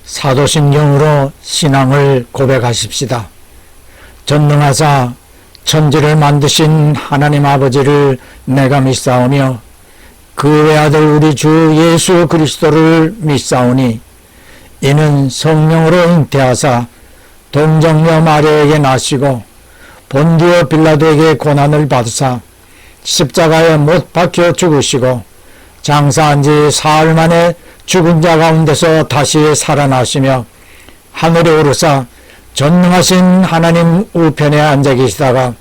사도신경으로 신앙을 고백하십시다. 전능하사 천지를 만드신 하나님 아버지를 내가 믿사오며 그 외아들 우리 주 예수 그리스도를 믿사오니 이는 성령으로 잉태하사 동정녀 마리아에게 나시고 본디오 빌라도에게 고난을 받으사 십자가에 못 박혀 죽으시고 장사한 지 사흘 만에 죽은 자 가운데서 다시 살아나시며 하늘에 오르사 전능하신 하나님 우편에 앉아 계시다가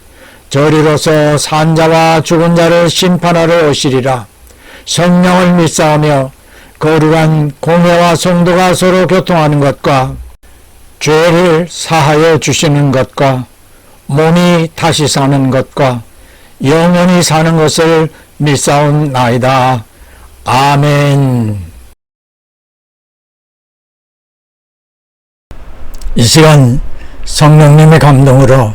저리로서 산자와 죽은 자를 심판하러 오시리라. 성령을 믿사오며 거룩한 공회와 성도가 서로 교통하는 것과 죄를 사하여 주시는 것과 몸이 다시 사는 것과 영원히 사는 것을 믿사옵나이다. 아멘. 이 시간 성령님의 감동으로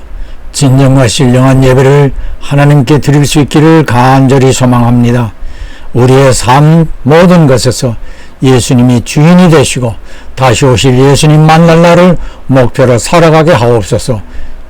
진정과 신령한 예배를 하나님께 드릴 수 있기를 간절히 소망합니다. 우리의 삶 모든 것에서 예수님이 주인이 되시고 다시 오실 예수님 만날 날을 목표로 살아가게 하옵소서.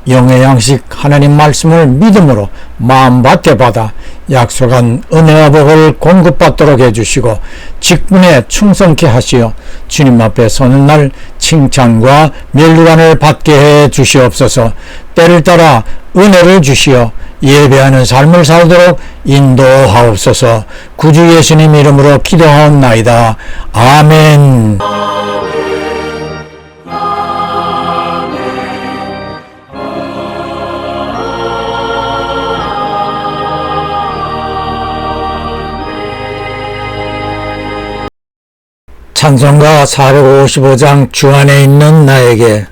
영의 양식 하나님 말씀을 믿음으로 마음밭에 받아 약속한 은혜와 복을 공급받도록 해주시고 직분에 충성케 하시어 주님 앞에 서는 날 칭찬과 면류관을 받게 해 주시옵소서. 때를 따라 은혜를 주시어 예배하는 삶을 살도록 인도하옵소서. 구주 예수님 이름으로 기도하옵나이다. 아멘. 찬송가 455장 주 안에 있는 나에게.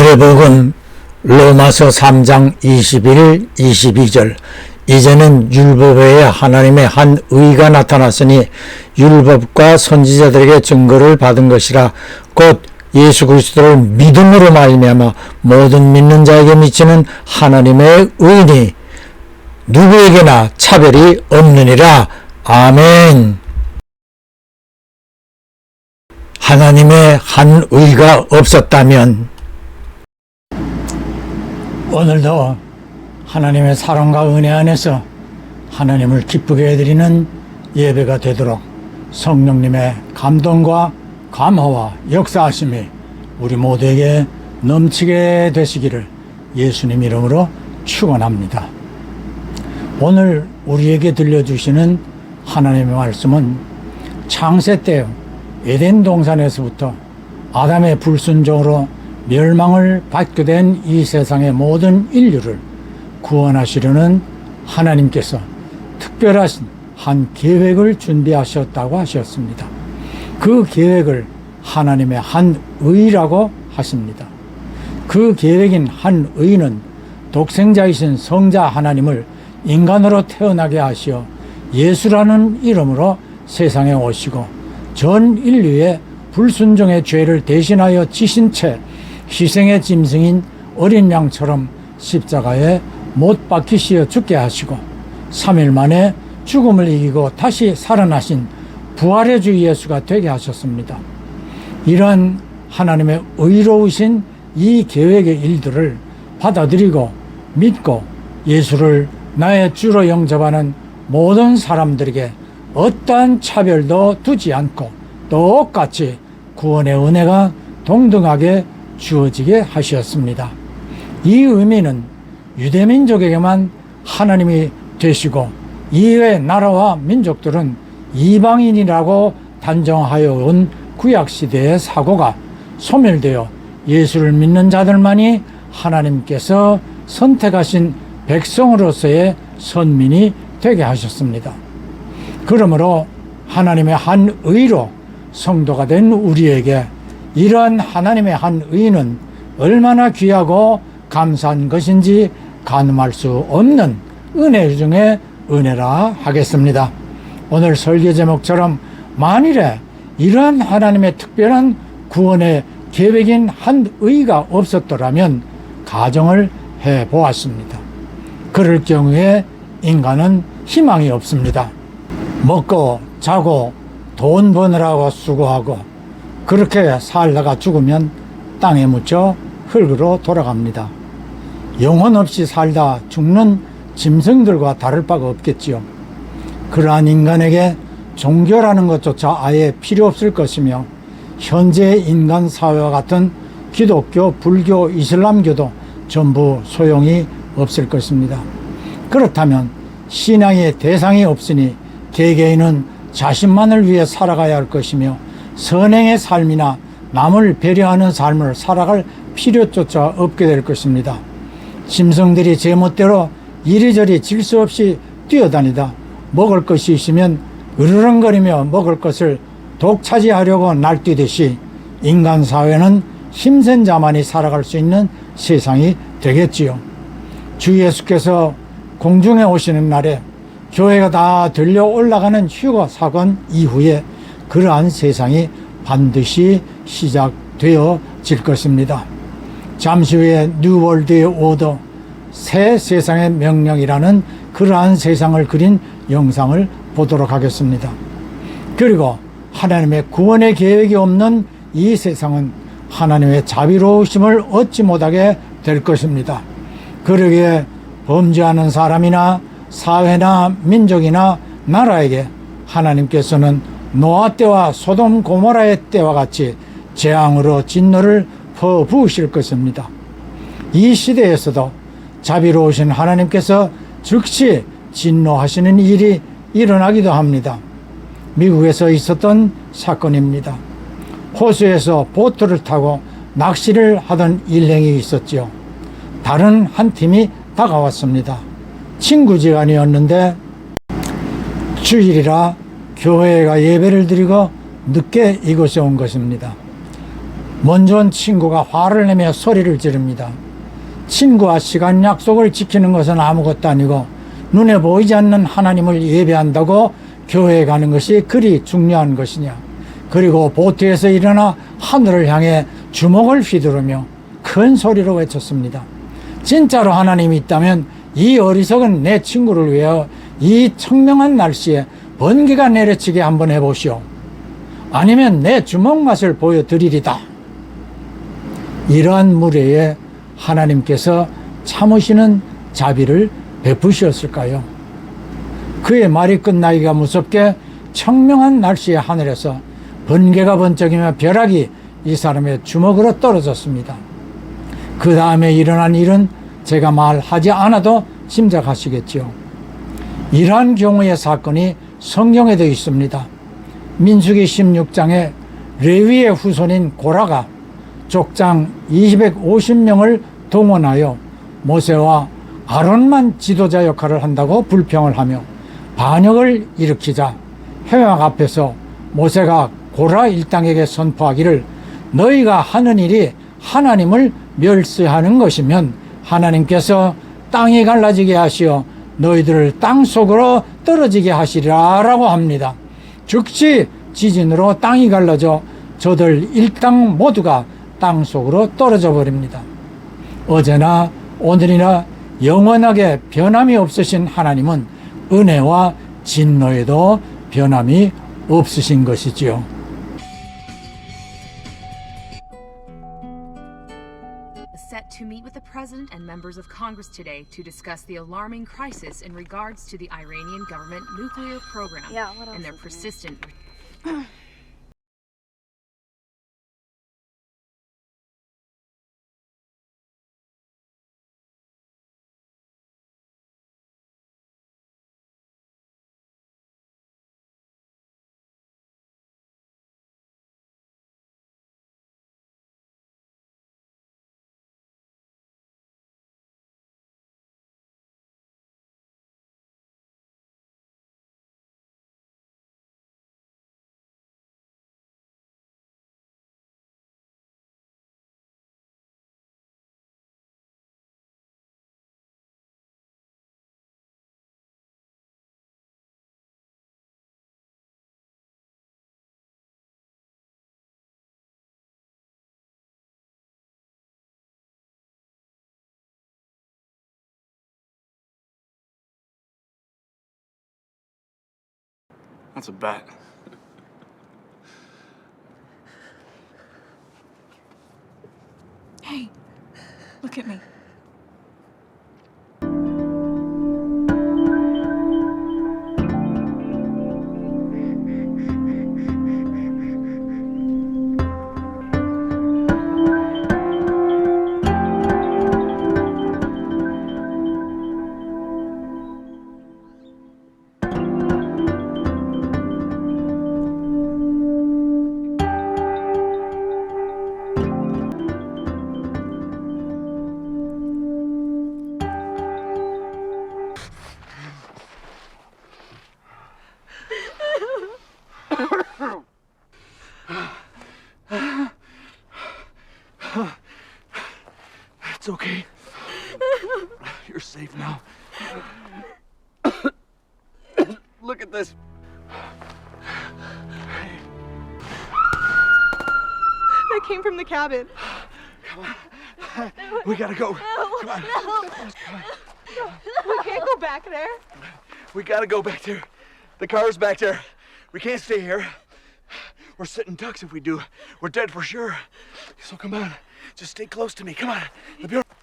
오늘의 복음 로마서 3장 21, 22절. 이제는 율법 외에 하나님의 한 의가 나타났으니 율법과 선지자들에게 증거를 받은 것이라. 곧 예수 그리스도를 믿음으로 말미암아 모든 믿는 자에게 미치는 하나님의 의니 누구에게나 차별이 없느니라. 아멘. 하나님의 한 의가 없었다면 오늘도 하나님의 사랑과 은혜 안에서 하나님을 기쁘게 해드리는 예배가 되도록 성령님의 감동과 감화와 역사하심이 우리 모두에게 넘치게 되시기를 예수님 이름으로 축원합니다. 오늘 우리에게 들려주시는 하나님의 말씀은 창세 때 에덴 동산에서부터 아담의 불순종으로 멸망을 받게 된 이 세상의 모든 인류를 구원하시려는 하나님께서 특별하신 한 계획을 준비하셨다고 하셨습니다. 그 계획을 하나님의 한 의라고 하십니다. 그 계획인 한 의는 독생자이신 성자 하나님을 인간으로 태어나게 하시어 예수라는 이름으로 세상에 오시고 전 인류의 불순종의 죄를 대신하여 지신 채 희생의 짐승인 어린 양처럼 십자가에 못 박히시어 죽게 하시고 3일 만에 죽음을 이기고 다시 살아나신 부활의 주 예수가 되게 하셨습니다. 이러한 하나님의 의로우신 이 계획의 일들을 받아들이고 믿고 예수를 나의 주로 영접하는 모든 사람들에게 어떠한 차별도 두지 않고 똑같이 구원의 은혜가 동등하게 주어지게 하셨습니다. 이 의미는 유대민족에게만 하나님이 되시고 이외의 나라와 민족들은 이방인이라고 단정하여 온 구약시대의 사고가 소멸되어 예수를 믿는 자들만이 하나님께서 선택하신 백성으로서의 선민이 되게 하셨습니다. 그러므로 하나님의 한 의로 성도가 된 우리에게 이러한 하나님의 한 의는 얼마나 귀하고 감사한 것인지 가늠할 수 없는 은혜 중에 은혜라 하겠습니다. 오늘 설교 제목처럼 만일에 이러한 하나님의 특별한 구원의 계획인 한 의가 없었더라면 가정을 해보았습니다. 그럴 경우에 인간은 희망이 없습니다. 먹고 자고 돈 버느라고 수고하고 그렇게 살다가 죽으면 땅에 묻혀 흙으로 돌아갑니다. 영혼 없이 살다 죽는 짐승들과 다를 바가 없겠지요. 그러한 인간에게 종교라는 것조차 아예 필요 없을 것이며 현재의 인간 사회와 같은 기독교, 불교, 이슬람교도 전부 소용이 없을 것입니다. 그렇다면 신앙의 대상이 없으니 개개인은 자신만을 위해 살아가야 할 것이며 선행의 삶이나 남을 배려하는 삶을 살아갈 필요조차 없게 될 것입니다. 짐승들이 제멋대로 이리저리 질서 없이 뛰어다니다 먹을 것이 있으면 으르렁거리며 먹을 것을 독차지하려고 날뛰듯이 인간 사회는 힘센 자만이 살아갈 수 있는 세상이 되겠지요. 주 예수께서 공중에 오시는 날에 교회가 다 들려 올라가는 휴거 사건 이후에 그러한 세상이 반드시 시작되어질 것입니다. 잠시 후에 뉴월드의 오더, 새 세상의 명령이라는 그러한 세상을 그린 영상을 보도록 하겠습니다. 그리고 하나님의 구원의 계획이 없는 이 세상은 하나님의 자비로우심을 얻지 못하게 될 것입니다. 그러기에 범죄하는 사람이나 사회나 민족이나 나라에게 하나님께서는 노아 때와 소돔 고모라의 때와 같이 재앙으로 진노를 퍼부으실 것입니다. 이 시대에서도 자비로우신 하나님께서 즉시 진노하시는 일이 일어나기도 합니다. 미국에서 있었던 사건입니다. 호수에서 보트를 타고 낚시를 하던 일행이 있었지요. 다른 한 팀이 다가왔습니다. 친구지간이었는데 주일이라 교회가 예배를 드리고 늦게 이곳에 온 것입니다. 먼저 온 친구가 화를 내며 소리를 지릅니다. 친구와 시간 약속을 지키는 것은 아무것도 아니고 눈에 보이지 않는 하나님을 예배한다고 교회에 가는 것이 그리 중요한 것이냐. 그리고 보트에서 일어나 하늘을 향해 주먹을 휘두르며 큰 소리로 외쳤습니다. 진짜로 하나님이 있다면 이 어리석은 내 친구를 위하여 이 청명한 날씨에 번개가 내려치게 한번 해보시오. 아니면 내 주먹 맛을 보여드리리다. 이러한 무례에 하나님께서 참으시는 자비를 베푸셨을까요? 그의 말이 끝나기가 무섭게 청명한 날씨의 하늘에서 번개가 번쩍이며 벼락이 이 사람의 주먹으로 떨어졌습니다. 그 다음에 일어난 일은 제가 말하지 않아도 짐작하시겠지요. 이러한 경우의 사건이 성경에도 있습니다. 민수기 16장에 레위의 후손인 고라가 족장 250명을 동원하여 모세와 아론만 지도자 역할을 한다고 불평을 하며 반역을 일으키자 회막 앞에서 모세가 고라 일당에게 선포하기를 너희가 하는 일이 하나님을 멸시하는 것이면 하나님께서 땅이 갈라지게 하시어 너희들을 땅 속으로 떨어지게 하시리라 라고 합니다. 즉시 지진으로 땅이 갈라져 저들 일당 모두가 땅 속으로 떨어져 버립니다. 어제나 오늘이나 영원하게 변함이 없으신 하나님은 은혜와 진노에도 변함이 없으신 것이지요. Set to meet with the President and members of Congress today to discuss the alarming crisis in regards to the Iranian government nuclear program and their persistent That's a bet. Hey, look at me. It's okay. You're safe now. Look at this. That came from the cabin. Come on. We gotta go. Come on. We can't go back there. We gotta go back there. The car's back there. We can't stay here. We're sitting ducks if we do. We're dead for sure. So come on. Just stay close to me. Come on. It'll be all right.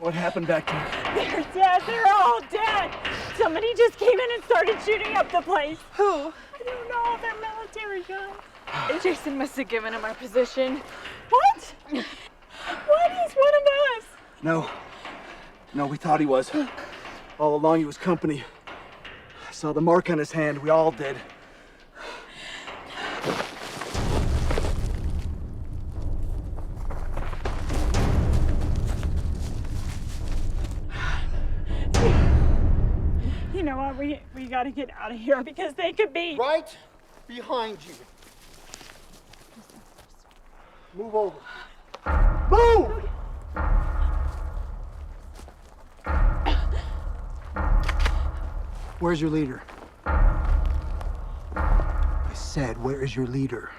What happened back there? They're dead. They're all dead. Somebody just came in and started shooting up the place. Who? I don't know. They're military guys. Jason must have given him our position. What? What? He's one of us. No, we thought he was. All along he was company. I saw the mark on his hand. We all did. You know what? We got to get out of here because they could be. Right behind you. Move over. Move! Where's your leader? I said, where is your leader?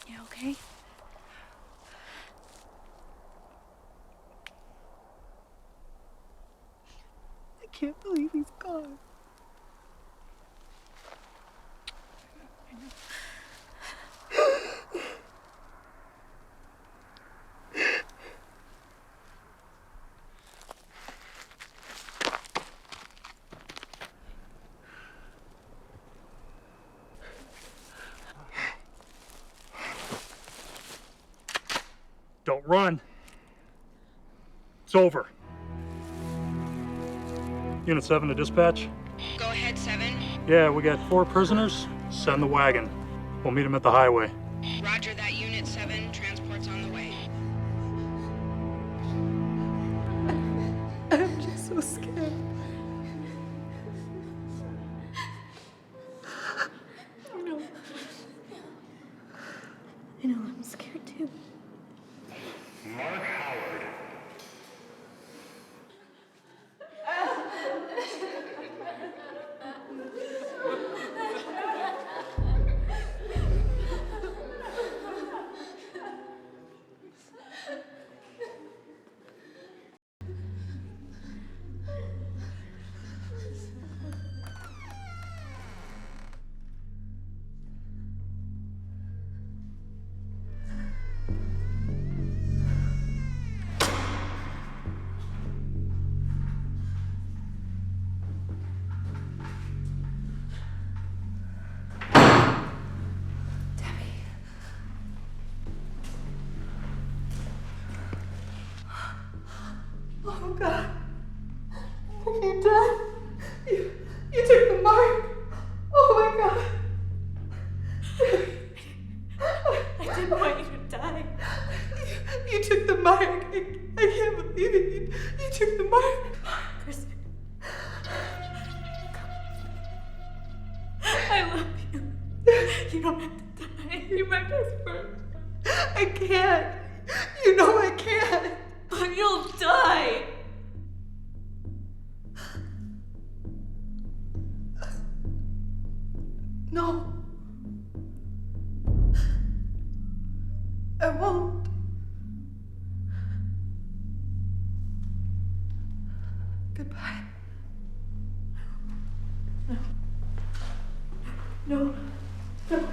You okay? I can't believe he's gone. Don't run. It's over. Unit 7 to dispatch. Go ahead, 7. Yeah, we got 4 prisoners. Send the wagon. We'll meet them at the highway. Roger that, Unit 7. Transport's on the way. I'm just so scared. I know, I'm scared too. Mark Howard. Oh God. What have you done? You took the mark. Oh my God. I didn't want you to die. You took the mark. I can't believe it. You took the mark. Chris. I love you. You don't have to die. You're my best friend. I can't. You know I can't. But you'll die. No. I won't. Goodbye. No. No.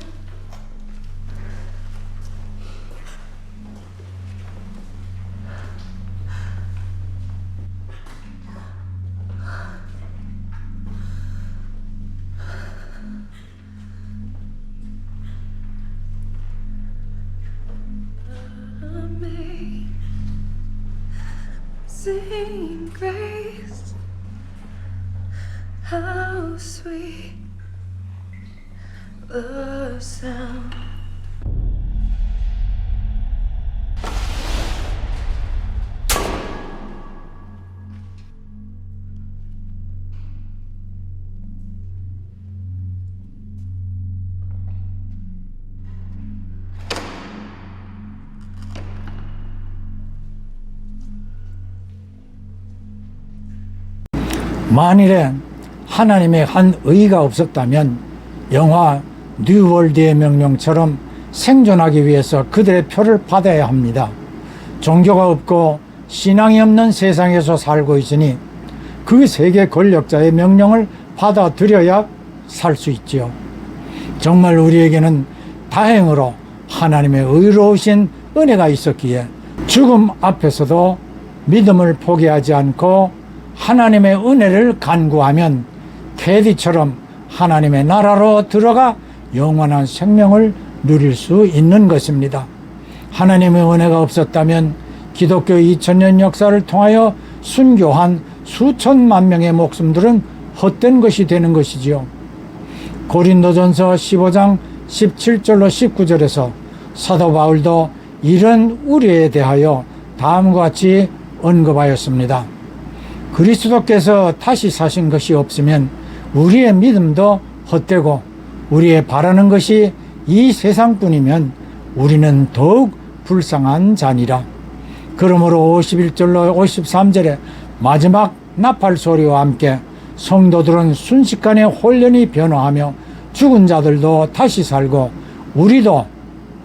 Amazing grace, how sweet the sound. 만일에 하나님의 한 의가 없었다면 영화 뉴월드의 명령처럼 생존하기 위해서 그들의 표를 받아야 합니다. 종교가 없고 신앙이 없는 세상에서 살고 있으니 그 세계 권력자의 명령을 받아들여야 살 수 있지요. 정말 우리에게는 다행으로 하나님의 의로우신 은혜가 있었기에 죽음 앞에서도 믿음을 포기하지 않고 하나님의 은혜를 간구하면 캐디처럼 하나님의 나라로 들어가 영원한 생명을 누릴 수 있는 것입니다. 하나님의 은혜가 없었다면 기독교 2000년 역사를 통하여 순교한 수천만 명의 목숨들은 헛된 것이 되는 것이지요. 고린도전서 15장 17절로 19절에서 사도 바울도 이런 우려에 대하여 다음과 같이 언급하였습니다. 그리스도께서 다시 사신 것이 없으면 우리의 믿음도 헛되고 우리의 바라는 것이 이 세상뿐이면 우리는 더욱 불쌍한 자니라. 그러므로 51절로 53절에 마지막 나팔 소리와 함께 성도들은 순식간에 혼련이 변화하며 죽은 자들도 다시 살고 우리도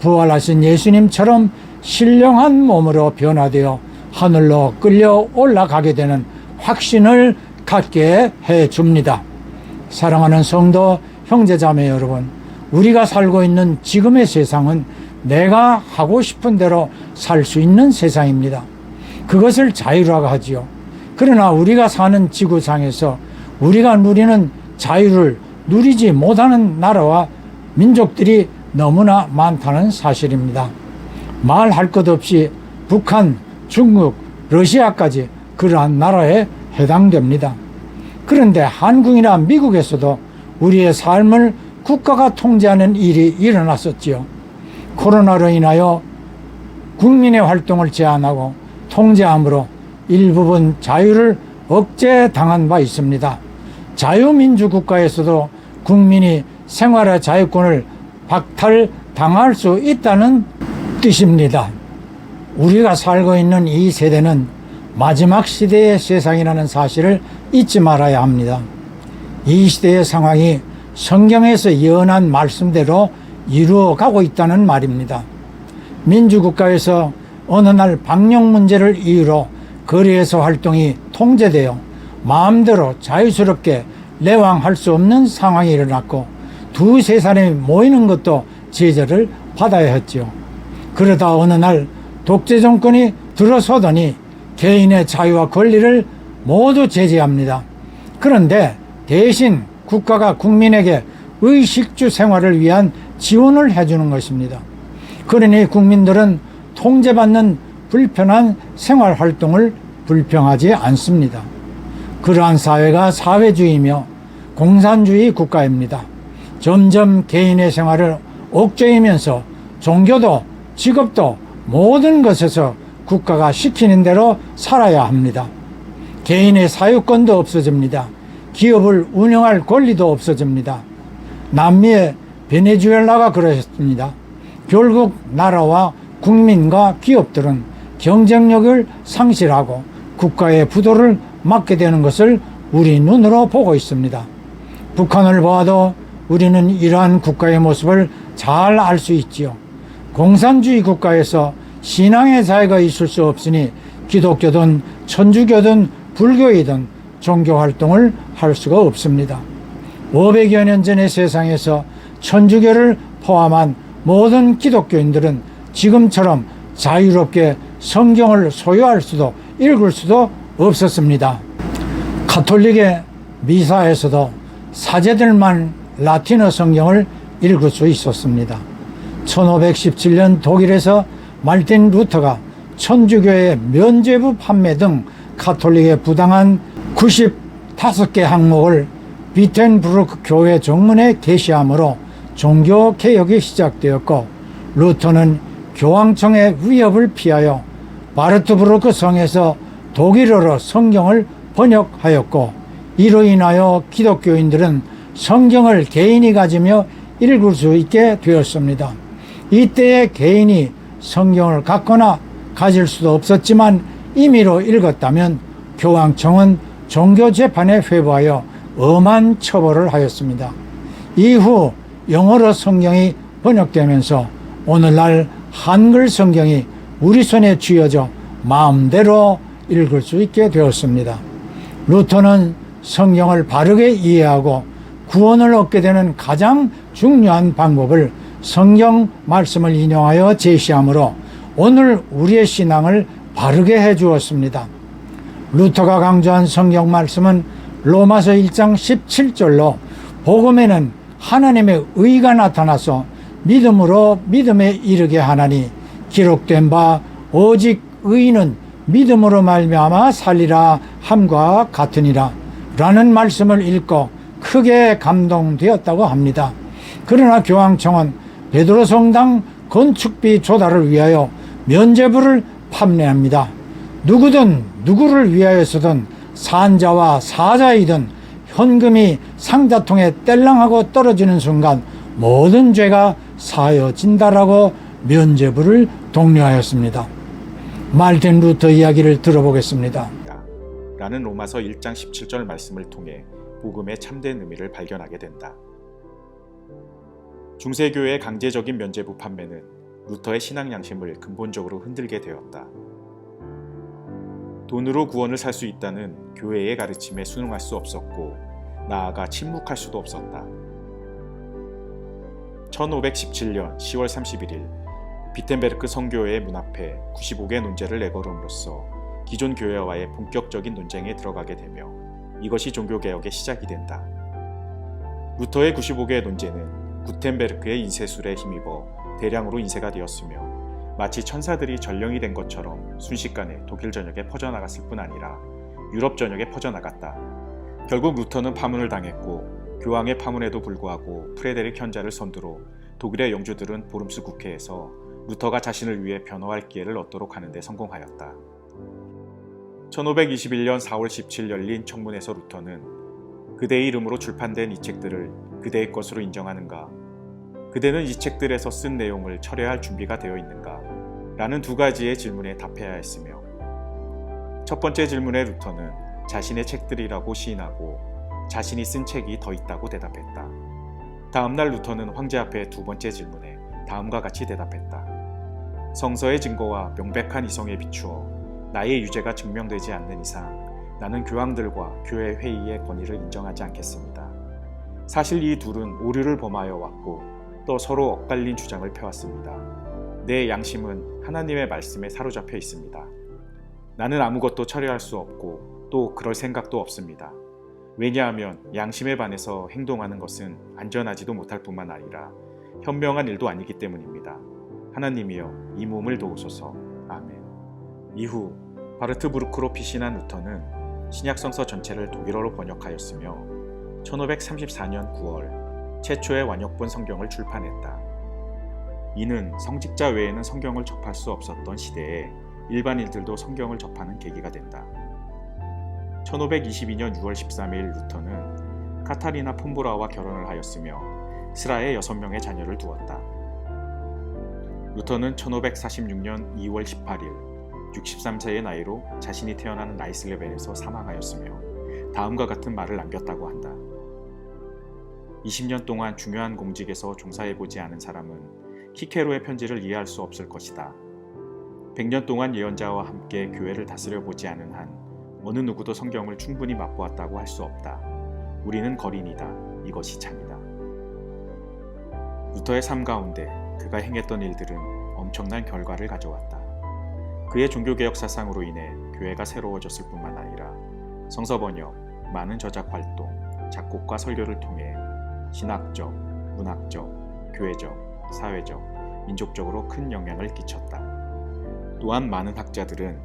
부활하신 예수님처럼 신령한 몸으로 변화되어 하늘로 끌려 올라가게 되는 확신을 갖게 해줍니다. 사랑하는 성도 형제자매 여러분, 우리가 살고 있는 지금의 세상은 내가 하고 싶은 대로 살 수 있는 세상입니다. 그것을 자유라고 하지요. 그러나 우리가 사는 지구상에서 우리가 누리는 자유를 누리지 못하는 나라와 민족들이 너무나 많다는 사실입니다. 말할 것 없이 북한, 중국, 러시아까지 그러한 나라에 해당됩니다. 그런데 한국이나 미국에서도 우리의 삶을 국가가 통제하는 일이 일어났었지요. 코로나로 인하여 국민의 활동을 제한하고 통제함으로 일부분 자유를 억제당한 바 있습니다. 자유민주국가에서도 국민이 생활의 자유권을 박탈당할 수 있다는 뜻입니다. 우리가 살고 있는 이 세대는 마지막 시대의 세상이라는 사실을 잊지 말아야 합니다. 이 시대의 상황이 성경에서 예언한 말씀대로 이루어가고 있다는 말입니다. 민주국가에서 어느 날 방역 문제를 이유로 거리에서 활동이 통제되어 마음대로 자유스럽게 내왕할 수 없는 상황이 일어났고 두세 사람이 모이는 것도 제재를 받아야 했죠. 그러다 어느 날 독재 정권이 들어서더니 개인의 자유와 권리를 모두 제재합니다. 그런데 대신 국가가 국민에게 의식주 생활을 위한 지원을 해주는 것입니다. 그러니 국민들은 통제받는 불편한 생활활동을 불평하지 않습니다. 그러한 사회가 사회주의이며 공산주의 국가입니다. 점점 개인의 생활을 억제하면서 종교도 직업도 모든 것에서 국가가 시키는 대로 살아야 합니다. 개인의 사유권도 없어집니다. 기업을 운영할 권리도 없어집니다. 남미의 베네수엘라가 그러했습니다. 결국 나라와 국민과 기업들은 경쟁력을 상실하고 국가의 부도를 맞게 되는 것을 우리 눈으로 보고 있습니다. 북한을 보아도 우리는 이러한 국가의 모습을 잘 알 수 있지요. 공산주의 국가에서 신앙의 자유가 있을 수 없으니 기독교든 천주교든 불교이든 종교활동을 할 수가 없습니다. 500여 년 전의 세상에서 천주교를 포함한 모든 기독교인들은 지금처럼 자유롭게 성경을 소유할 수도 읽을 수도 없었습니다. 가톨릭의 미사에서도 사제들만 라틴어 성경을 읽을 수 있었습니다. 1517년 독일에서 말틴 루터가 천주교의 면죄부 판매 등 가톨릭의 부당한 95개 항목을 비텐부르크 교회 정문에 게시함으로 종교개혁이 시작되었고, 루터는 교황청의 위협을 피하여 바르트부르크 성에서 독일어로 성경을 번역하였고, 이로 인하여 기독교인들은 성경을 개인이 가지며 읽을 수 있게 되었습니다. 이때에 개인이 성경을 갖거나 가질 수도 없었지만 임의로 읽었다면 교황청은 종교재판에 회부하여 엄한 처벌을 하였습니다. 이후 영어로 성경이 번역되면서 오늘날 한글 성경이 우리 손에 쥐어져 마음대로 읽을 수 있게 되었습니다. 루터는 성경을 바르게 이해하고 구원을 얻게 되는 가장 중요한 방법을 성경 말씀을 인용하여 제시하므로 오늘 우리의 신앙을 바르게 해 주었습니다. 루터가 강조한 성경 말씀은 로마서 1장 17절로 복음에는 하나님의 의가 나타나서 믿음으로 믿음에 이르게 하나니 기록된 바 오직 의인은 믿음으로 말미암아 살리라 함과 같으니라 라는 말씀을 읽고 크게 감동되었다고 합니다. 그러나 교황청은 베드로 성당 건축비 조달을 위하여 면죄부를 판매합니다. 누구든 누구를 위하여서든 산자와 사자이든 현금이 상자통에 뗄랑하고 떨어지는 순간 모든 죄가 사여진다라고 면죄부를 독려하였습니다. 말틴 루터 이야기를 들어보겠습니다. 라는 로마서 1장 17절 말씀을 통해 복음의 참된 의미를 발견하게 된다. 중세교회의 강제적인 면죄부 판매는 루터의 신앙 양심을 근본적으로 흔들게 되었다. 돈으로 구원을 살 수 있다는 교회의 가르침에 순응할 수 없었고 나아가 침묵할 수도 없었다. 1517년 10월 31일 비텐베르크 성교회의 문 앞에 95개 논제를 내걸음으로써 기존 교회와의 본격적인 논쟁에 들어가게 되며 이것이 종교개혁의 시작이 된다. 루터의 95개의 논제는 구텐베르크의 인쇄술에 힘입어 대량으로 인쇄가 되었으며 마치 천사들이 전령이 된 것처럼 순식간에 독일 전역에 퍼져나갔을 뿐 아니라 유럽 전역에 퍼져나갔다. 결국 루터는 파문을 당했고 교황의 파문에도 불구하고 프레데릭 현자를 선두로 독일의 영주들은 보름스 국회에서 루터가 자신을 위해 변호할 기회를 얻도록 하는 데 성공하였다. 1521년 4월 17일 열린 청문회에서 루터는 그대의 이름으로 출판된 이 책들을 그대의 것으로 인정하는가? 그대는 이 책들에서 쓴 내용을 철회할 준비가 되어 있는가? 라는 두 가지의 질문에 답해야 했으며 첫 번째 질문에 루터는 자신의 책들이라고 시인하고 자신이 쓴 책이 더 있다고 대답했다. 다음날 루터는 황제 앞에 두 번째 질문에 다음과 같이 대답했다. 성서의 증거와 명백한 이성에 비추어 나의 유죄가 증명되지 않는 이상 나는 교황들과 교회 회의의 권위를 인정하지 않겠습니다. 사실 이 둘은 오류를 범하여 왔고 또 서로 엇갈린 주장을 펴왔습니다. 내 양심은 하나님의 말씀에 사로잡혀 있습니다. 나는 아무것도 철회할 수 없고 또 그럴 생각도 없습니다. 왜냐하면 양심에 반해서 행동하는 것은 안전하지도 못할 뿐만 아니라 현명한 일도 아니기 때문입니다. 하나님이여 이 몸을 도우소서. 아멘. 이후 바르트부르크로 피신한 루터는 신약성서 전체를 독일어로 번역하였으며 1534년 9월 최초의 완역본 성경을 출판했다. 이는 성직자 외에는 성경을 접할 수 없었던 시대에 일반인들도 성경을 접하는 계기가 된다. 1522년 6월 13일 루터는 카타리나 폼보라와 결혼을 하였으며 스라에 6명의 자녀를 두었다. 루터는 1546년 2월 18일 63세의 나이로 자신이 태어난 라이슬레벤에서 사망하였으며 다음과 같은 말을 남겼다고 한다. 20년 동안 중요한 공직에서 종사해보지 않은 사람은 키케로의 편지를 이해할 수 없을 것이다. 100년 동안 예언자와 함께 교회를 다스려보지 않은 한 어느 누구도 성경을 충분히 맛보았다고 할 수 없다. 우리는 거린이다. 이것이 참이다. 루터의 삶 가운데 그가 행했던 일들은 엄청난 결과를 가져왔다. 그의 종교개혁 사상으로 인해 교회가 새로워졌을 뿐만 아니라 성서 번역, 많은 저작 활동, 작곡과 설교를 통해 신학적, 문학적, 교회적, 사회적, 민족적으로 큰 영향을 끼쳤다. 또한 많은 학자들은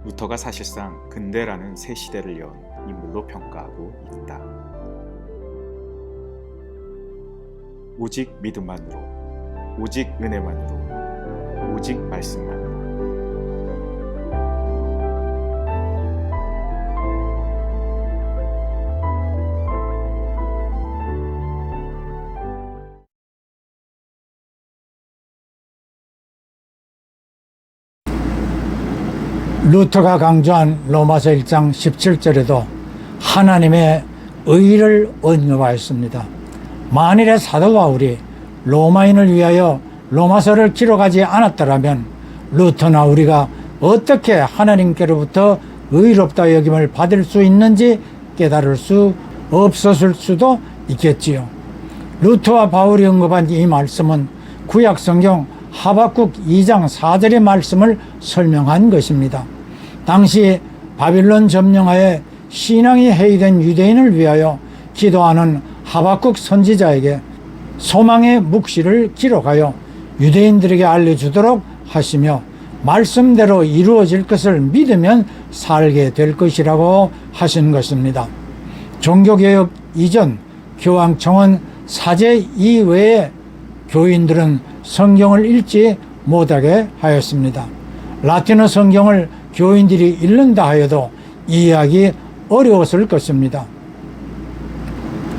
루터가 사실상 근대라는 새 시대를 연 인물로 평가하고 있다. 오직 믿음만으로, 오직 은혜만으로, 오직 말씀만으로. 루터가 강조한 로마서 1장 17절에도 하나님의 의를 언급하였습니다. 만일에 사도 바울이 로마인을 위하여 로마서를 기록하지 않았더라면 루터나 우리가 어떻게 하나님께로부터 의롭다 여김을 받을 수 있는지 깨달을 수 없었을 수도 있겠지요. 루터와 바울이 언급한 이 말씀은 구약성경 하박국 2장 4절의 말씀을 설명한 것입니다. 당시 바빌론 점령하에 신앙이 해이된 유대인을 위하여 기도하는 하박국 선지자에게 소망의 묵시를 기록하여 유대인들에게 알려주도록 하시며 말씀대로 이루어질 것을 믿으면 살게 될 것이라고 하신 것입니다. 종교개혁 이전 교황청은 사제 이외에 교인들은 성경을 읽지 못하게 하였습니다. 라틴어 성경을 교인들이 읽는다 하여도 이해하기 어려웠을 것입니다.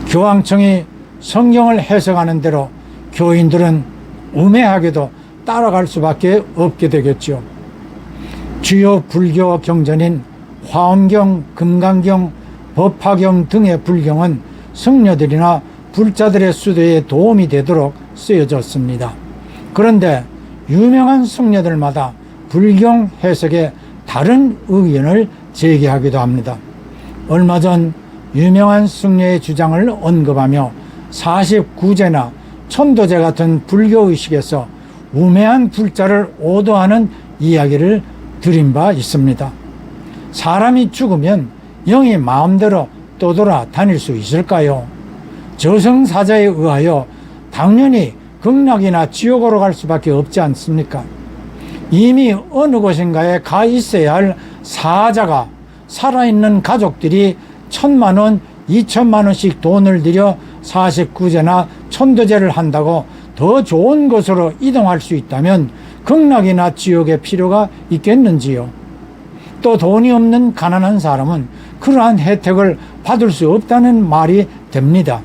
교황청이 성경을 해석하는 대로 교인들은 우매하게도 따라갈 수밖에 없게 되겠죠. 주요 불교 경전인 화엄경, 금강경, 법화경 등의 불경은 성녀들이나 불자들의 수도에 도움이 되도록 쓰여졌습니다. 그런데 유명한 성녀들마다 불경 해석에 다른 의견을 제기하기도 합니다. 얼마 전 유명한 승려의 주장을 언급하며 49제나 천도제 같은 불교의식에서 우매한 불자를 오도하는 이야기를 드린 바 있습니다. 사람이 죽으면 영이 마음대로 떠돌아 다닐 수 있을까요? 저승사자에 의하여 당연히 극락이나 지옥으로 갈 수밖에 없지 않습니까? 이미 어느 곳인가에 가 있어야 할 사자가 살아있는 가족들이 1,000만 원, 2,000만 원씩 돈을 들여 49제나 천도제를 한다고 더 좋은 곳으로 이동할 수 있다면 극락이나 지옥의 필요가 있겠는지요? 또 돈이 없는 가난한 사람은 그러한 혜택을 받을 수 없다는 말이 됩니다.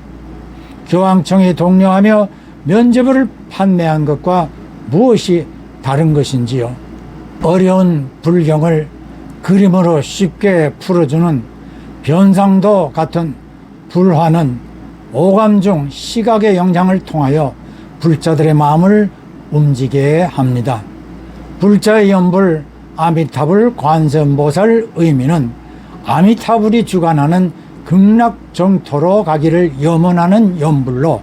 교황청이 독려하며 면죄부를 판매한 것과 무엇이 다른 것인지요? 어려운 불경을 그림으로 쉽게 풀어주는 변상도 같은 불화는 오감 중 시각의 영향을 통하여 불자들의 마음을 움직이게 합니다. 불자의 연불 아미타불 관세음보살 의미는 아미타불이 주관하는 극락정토로 가기를 염원하는 연불로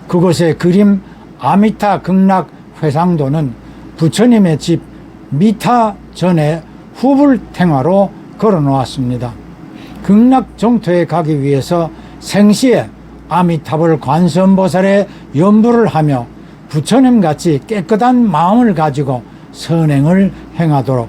그곳의 그림 아미타 극락 회상도는 부처님의 집 미타 전에 후불탱화로 걸어놓았습니다. 극락정토에 가기 위해서 생시에 아미타불 관세음보살의 연불을 하며 부처님같이 깨끗한 마음을 가지고 선행을 행하도록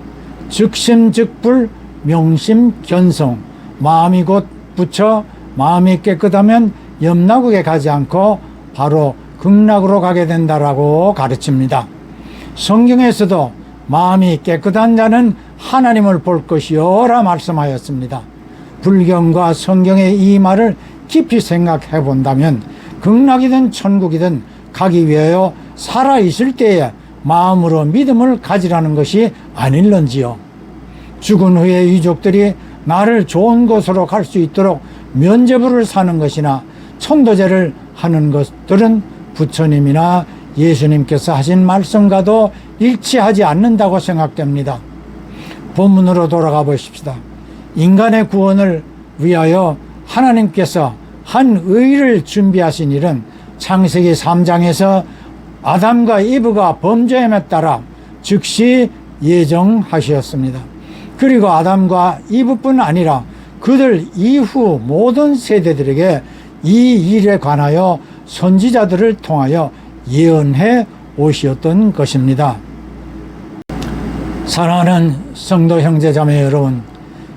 즉심즉불 명심견성 마음이 곧 부처 마음이 깨끗하면 염라국에 가지 않고 바로 극락으로 가게 된다라고 가르칩니다. 성경에서도 마음이 깨끗한 자는 하나님을 볼 것이요라 말씀하였습니다. 불경과 성경의 이 말을 깊이 생각해 본다면 극락이든 천국이든 가기 위하여 살아있을 때에 마음으로 믿음을 가지라는 것이 아닐런지요. 죽은 후에 유족들이 나를 좋은 곳으로 갈 수 있도록 면죄부를 사는 것이나 천도제를 하는 것들은 부처님이나 예수님께서 하신 말씀과도 일치하지 않는다고 생각됩니다. 본문으로 돌아가 보십시다. 인간의 구원을 위하여 하나님께서 한 의를 준비하신 일은 창세기 3장에서 아담과 이브가 범죄함에 따라 즉시 예정하셨습니다. 그리고 아담과 이브뿐 아니라 그들 이후 모든 세대들에게 이 일에 관하여 선지자들을 통하여 예언해 오셨던 것입니다. 사랑하는 성도 형제자매 여러분,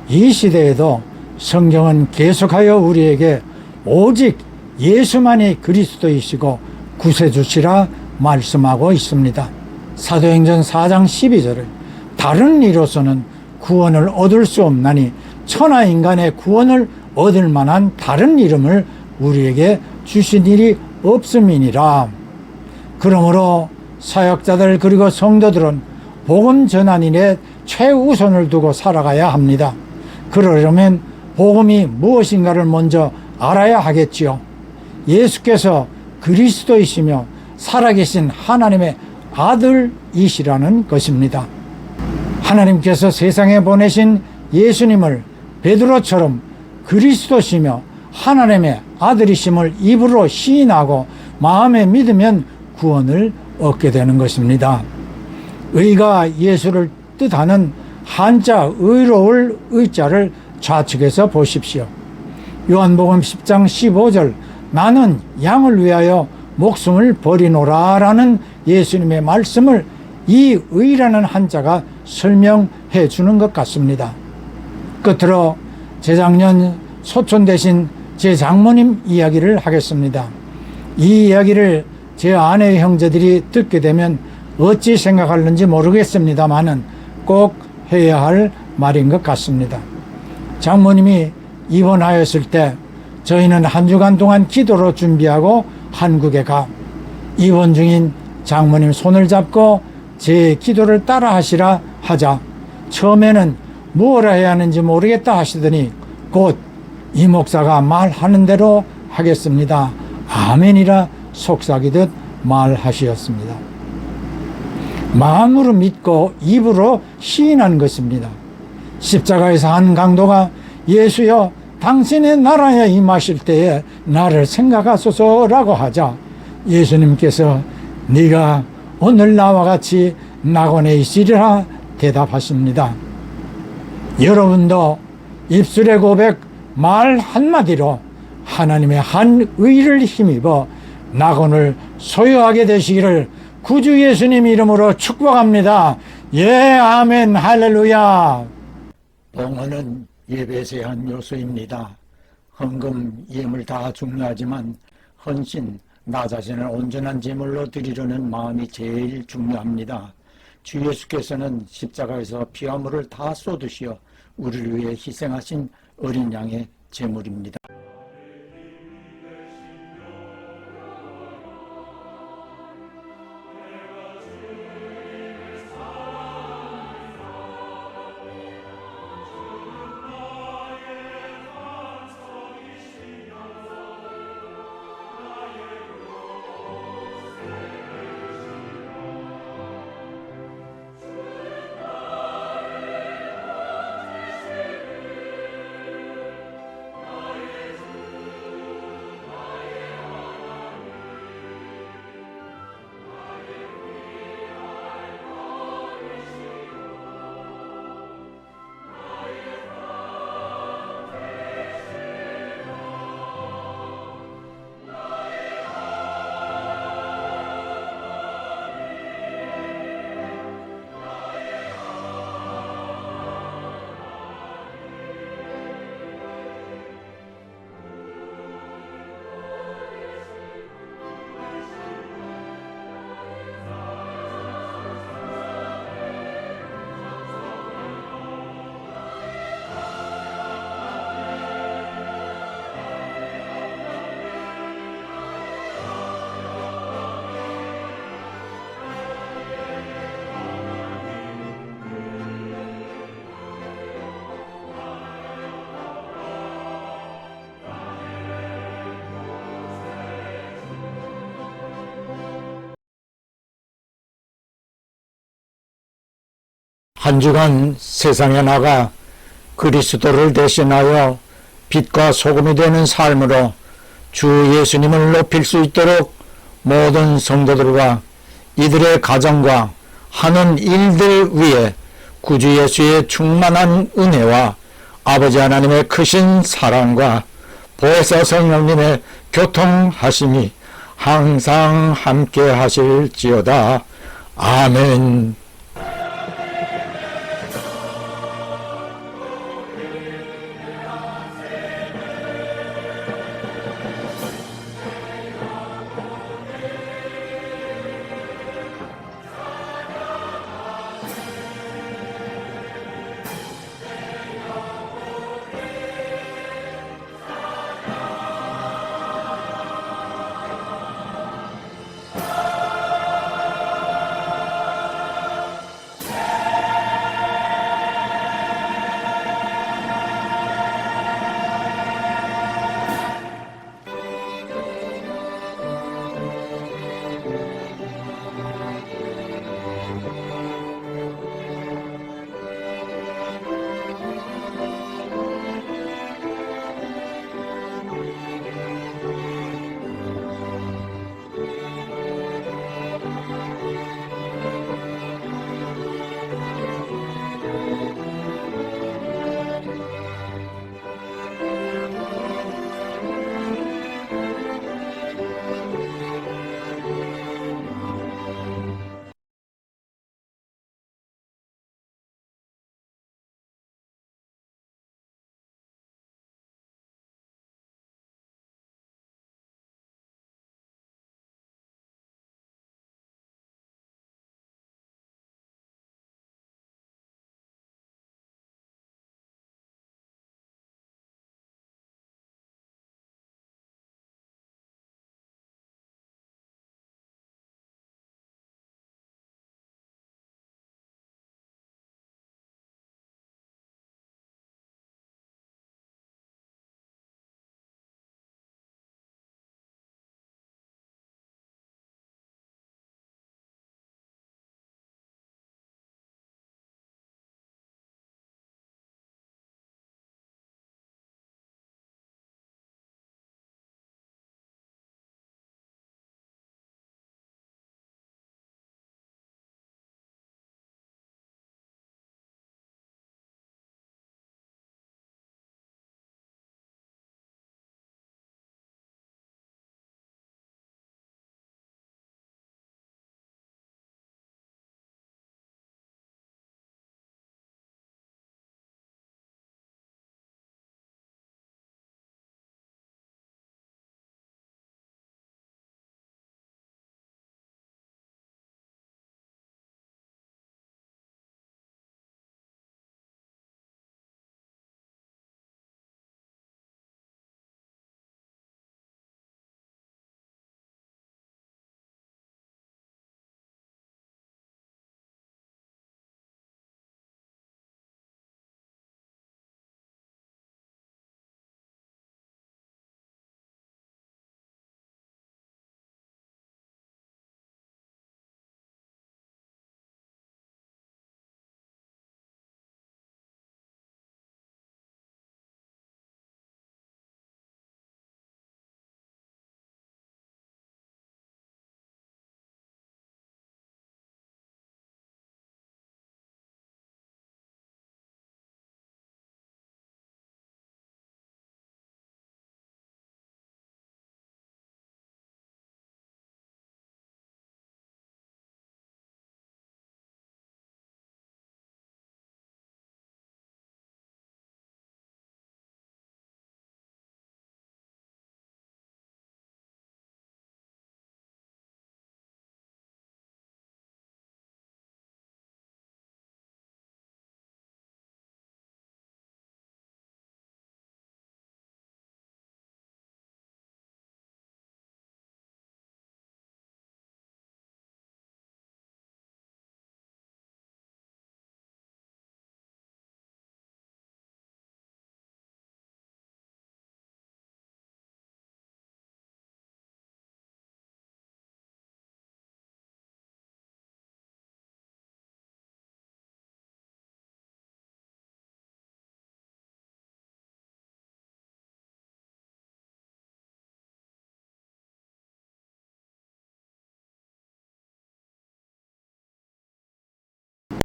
이 시대에도 성경은 계속하여 우리에게 오직 예수만이 그리스도이시고 구세주시라 말씀하고 있습니다. 사도행전 4장 12절을 다른 이로서는 구원을 얻을 수 없나니 천하 인간의 구원을 얻을 만한 다른 이름을 우리에게 주신 일이 없음이니라. 그러므로 사역자들 그리고 성도들은 복음 전환인의 최우선을 두고 살아가야 합니다. 그러려면 복음이 무엇인가를 먼저 알아야 하겠지요. 예수께서 그리스도이시며 살아계신 하나님의 아들이시라는 것입니다. 하나님께서 세상에 보내신 예수님을 베드로처럼 그리스도시며 하나님의 아들이심을 입으로 시인하고 마음에 믿으면 구원을 얻게 되는 것입니다. 의가 예수를 뜻하는 한자 의로울 의자를 좌측에서 보십시오. 요한복음 10장 15절 나는 양을 위하여 목숨을 버리노라 라는 예수님의 말씀을 이 의라는 한자가 설명해 주는 것 같습니다. 끝으로 재작년 소촌 대신 제 장모님 이야기를 하겠습니다. 이 이야기를 제 아내의 형제들이 듣게 되면 어찌 생각하는지 모르겠습니다만은 꼭 해야 할 말인 것 같습니다. 장모님이 입원하였을 때 저희는 한 주간 동안 기도로 준비하고 한국에 가 입원 중인 장모님 손을 잡고 제 기도를 따라 하시라 하자 처음에는 무엇을 해야 하는지 모르겠다 하시더니 곧 이 목사가 말하는 대로 하겠습니다. 아멘이라 속삭이듯 말하시었습니다. 마음으로 믿고 입으로 시인한 것입니다. 십자가에서 한 강도가 예수여 당신의 나라에 임하실 때에 나를 생각하소서라고 하자 예수님께서 네가 오늘 나와 같이 낙원에 있으리라 대답하십니다. 여러분도 입술의 고백 말 한마디로 하나님의 한 의를 힘입어 낙원을 소유하게 되시기를 구주 예수님 이름으로 축복합니다. 예, 아멘, 할렐루야. 봉헌은 예배의 한 요소입니다. 헌금, 예물 다 중요하지만 헌신, 나 자신을 온전한 제물로 드리려는 마음이 제일 중요합니다. 주 예수께서는 십자가에서 피와 물을 다 쏟으시어 우리를 위해 희생하신 어린 양의 제물입니다. 한 주간 세상에 나가 그리스도를 대신하여 빛과 소금이 되는 삶으로 주 예수님을 높일 수 있도록 모든 성도들과 이들의 가정과 하는 일들 위에 구주 예수의 충만한 은혜와 아버지 하나님의 크신 사랑과 보혜사 성령님의 교통하심이 항상 함께 하실지어다. 아멘.